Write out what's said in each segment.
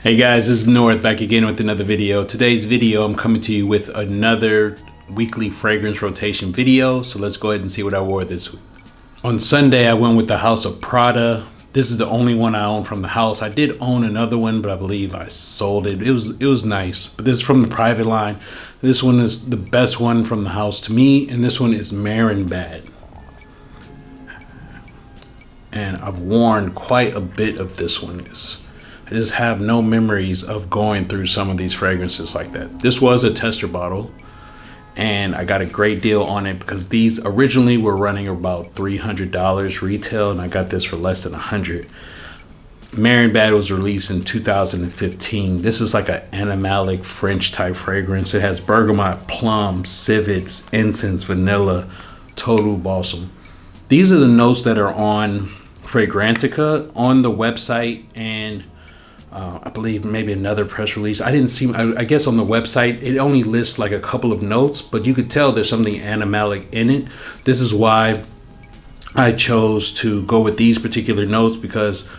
Hey guys, this is North back again with another video. Today's video, I'm coming to you with another weekly fragrance rotation video. So let's go ahead and see what I wore this week. On Sunday, I went with the House of Prada. This is the only one I own from the house. I did own another one, but I believe I sold it. It was nice, but this is from the private line. This one is the best one from the house to me, and this one is Marienbad. And I've worn quite a bit of this one. I just have no memories of going through some of these fragrances like that. This was a tester bottle, and I got a great deal on it because these originally were running about $300 retail, and I got this for less than $100. Marienbad was released in 2015. This is like an animalic French type fragrance. It has bergamot, plum, civet, incense, vanilla, total balsam. These are the notes that are on Fragrantica on the website, and I believe maybe another press release. I didn't see, I guess on the website, it only lists like a couple of notes, but you could tell there's something animalic in it. This is why I chose to go with these particular notes because,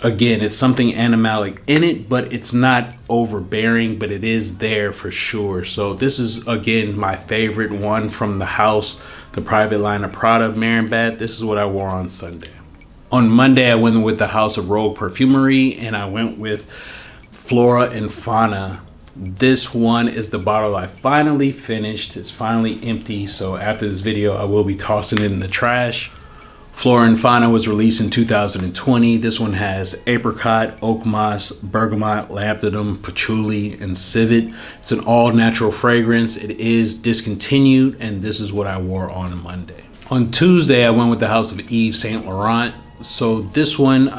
again, it's something animalic in it, but it's not overbearing, but it is there for sure. So this is, again, my favorite one from the house, the private line of Prada Marienbad. This is what I wore on Sunday. On Monday, I went with the House of Rogue Perfumery, and I went with Flora and Fauna. This one is the bottle I finally finished. It's finally empty, so after this video, I will be tossing it in the trash. Flora and Fauna was released in 2020. This one has apricot, oak moss, bergamot, lambdadum, patchouli, and civet. It's an all-natural fragrance. It is discontinued, and this is what I wore on Monday. On Tuesday, I went with the House of Yves Saint Laurent. So this one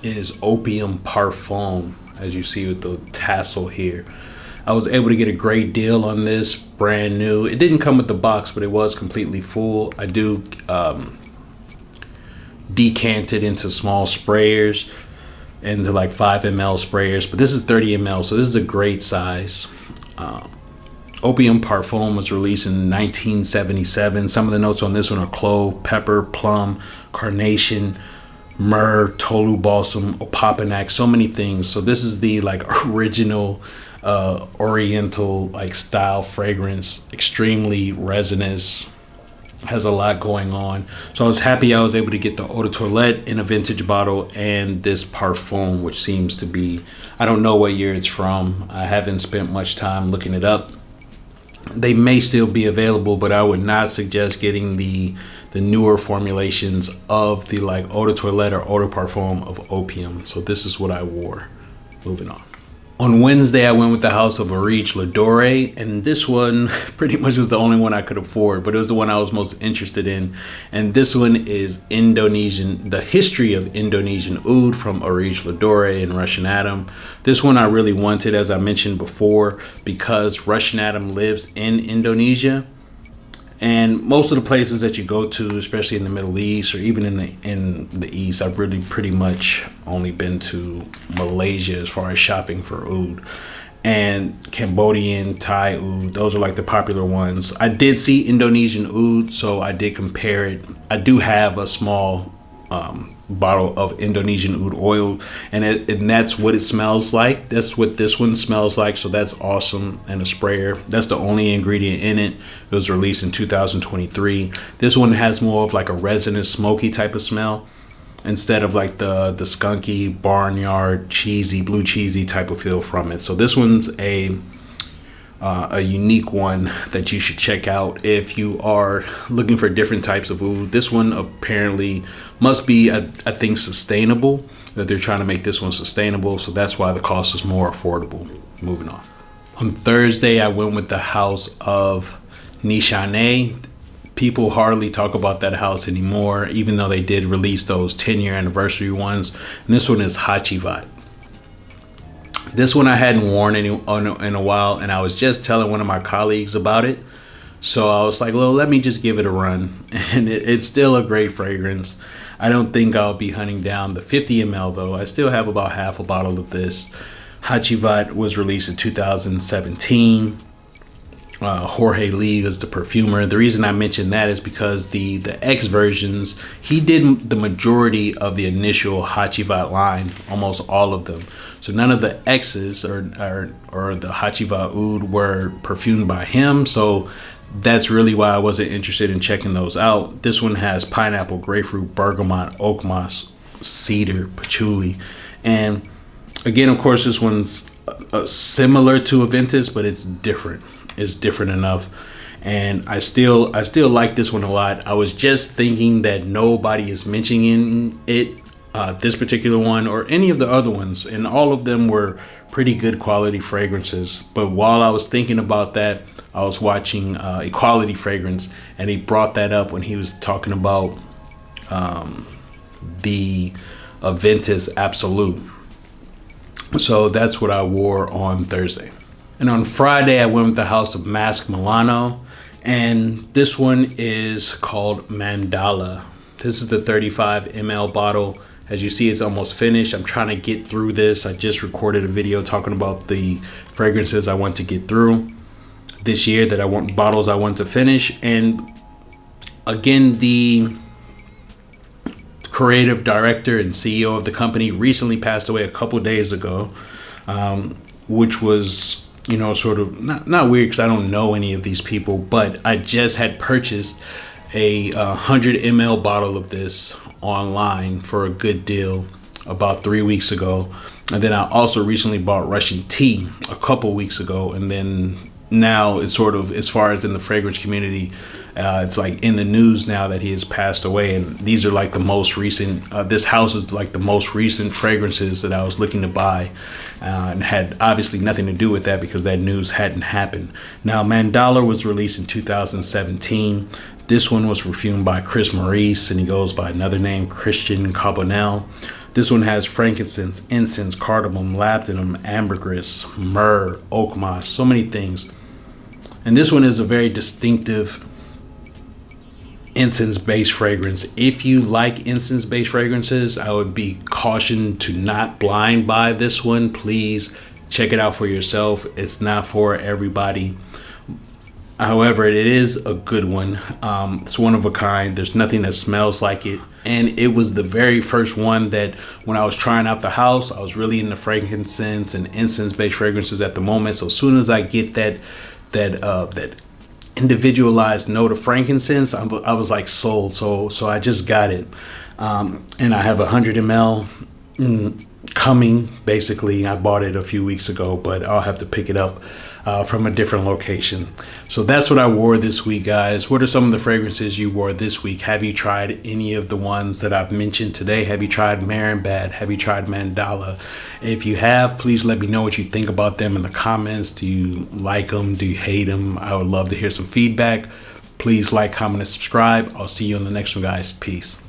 is Opium Parfum, as you see with the tassel here. I was able to get a great deal on this, brand new. It didn't come with the box, but it was completely full. I do decant it into small sprayers, into like 5 ml sprayers, but this is 30 ml, so this is a great size. Opium Parfum was released in 1977. Some of the notes on this one are clove, pepper, plum, carnation, myrrh, tolu balsam, opopanac, so many things. So this is the like original oriental like style fragrance, extremely resinous, has a lot going on. So I was happy I was able to get the eau de toilette in a vintage bottle and this Parfum, which seems to be, I don't know what year it's from. I haven't spent much time looking it up. They may still be available, but I would not suggest getting the newer formulations of the like eau de toilette or eau de parfum of Opium. So this is what I wore. Moving on. On Wednesday, I went with the House of Areej Dore, and this one pretty much was the only one I could afford, but it was the one I was most interested in. And this one is Indonesian, the history of Indonesian oud from Areej Dore and Russian Adam. This one I really wanted, as I mentioned before, because Russian Adam lives in Indonesia. And most of the places that you go to, especially in the Middle East or even in the East, I've really pretty much only been to Malaysia as far as shopping for oud. And Cambodian, Thai oud, those are like the popular ones. I did see Indonesian oud, so I did compare it. I do have a small bottle of Indonesian oud oil, and that's what it smells like. That's what this one smells like, so that's awesome. And a sprayer, that's the only ingredient in it. It was released in 2023. This one has more of like a resinous, smoky type of smell instead of like the skunky, barnyard, cheesy, blue cheesy type of feel from it. So this one's a unique one that you should check out if you are looking for different types of oud. This one apparently must be, I think, sustainable, that they're trying to make this one sustainable, so that's why the cost is more affordable. Moving on. On Thursday, I went with the House of Nishane. People hardly talk about that house anymore, even though they did release those 10-year anniversary ones. And this one is Hacivat. This one I hadn't worn in a while, and I was just telling one of my colleagues about it. So I was like, well, let me just give it a run. And it's still a great fragrance. I don't think I'll be hunting down the 50 ml though. I still have about half a bottle of this. Hacivat was released in 2017. Jorge Lee is the perfumer. The reason I mentioned that is because the X versions, he did the majority of the initial Hacivat line, almost all of them. So none of the X's or the Hacivat Oud were perfumed by him. So that's really why I wasn't interested in checking those out. This one has pineapple, grapefruit, bergamot, oak moss, cedar, patchouli. And again, of course, this one's similar to Aventus, but it's different. It's different enough. And I still like this one a lot. I was just thinking that nobody is mentioning it, this particular one or any of the other ones, and all of them were pretty good quality fragrances. But while I was thinking about that, I was watching Equality Fragrance, and he brought that up when he was talking about the Aventus Absolute. So that's what I wore on Thursday. And on Friday, I went with the House of Masque Milano, and this one is called Mandala. This is the 35 ml bottle. As you see, it's almost finished. I'm trying to get through this. I just recorded a video talking about the fragrances I want to get through this year, bottles I want to finish. And again, the creative director and CEO of the company recently passed away a couple days ago, which was, you know, sort of not weird because I don't know any of these people, but I just had purchased a 100 ml bottle of this online for a good deal about 3 weeks ago. And then I also recently bought Russian tea a couple weeks ago. And then now it's sort of, as far as in the fragrance community, it's like in the news now that he has passed away. And these are like the most recent, this house is like the most recent fragrances that I was looking to buy, and had obviously nothing to do with that because that news hadn't happened. Now, Mandala was released in 2017. This one was perfumed by Chris Maurice, and he goes by another name, Christian Carbonell. This one has frankincense, incense, cardamom, labdanum, ambergris, myrrh, oak moss, so many things. And this one is a very distinctive incense-based fragrance. If you like incense-based fragrances, I would be cautioned to not blind buy this one. Please check it out for yourself. It's not for everybody. However, it is a good one. It's one of a kind. There's nothing that smells like it. And it was the very first one that when I was trying out the house, I was really into frankincense and incense-based fragrances at the moment. So as soon as I get that individualized note of frankincense, I was like sold. So I just got it. And I have 100 ml coming, basically. I bought it a few weeks ago, but I'll have to pick it up from a different location. So that's what I wore this week, guys. What are some of the fragrances you wore this week? Have you tried any of the ones that I've mentioned today? Have you tried Marienbad? Have you tried Mandala? If you have, please let me know what you think about them in the comments. Do you like them? Do you hate them? I would love to hear some feedback. Please like, comment, and subscribe. I'll see you in the next one, guys. Peace.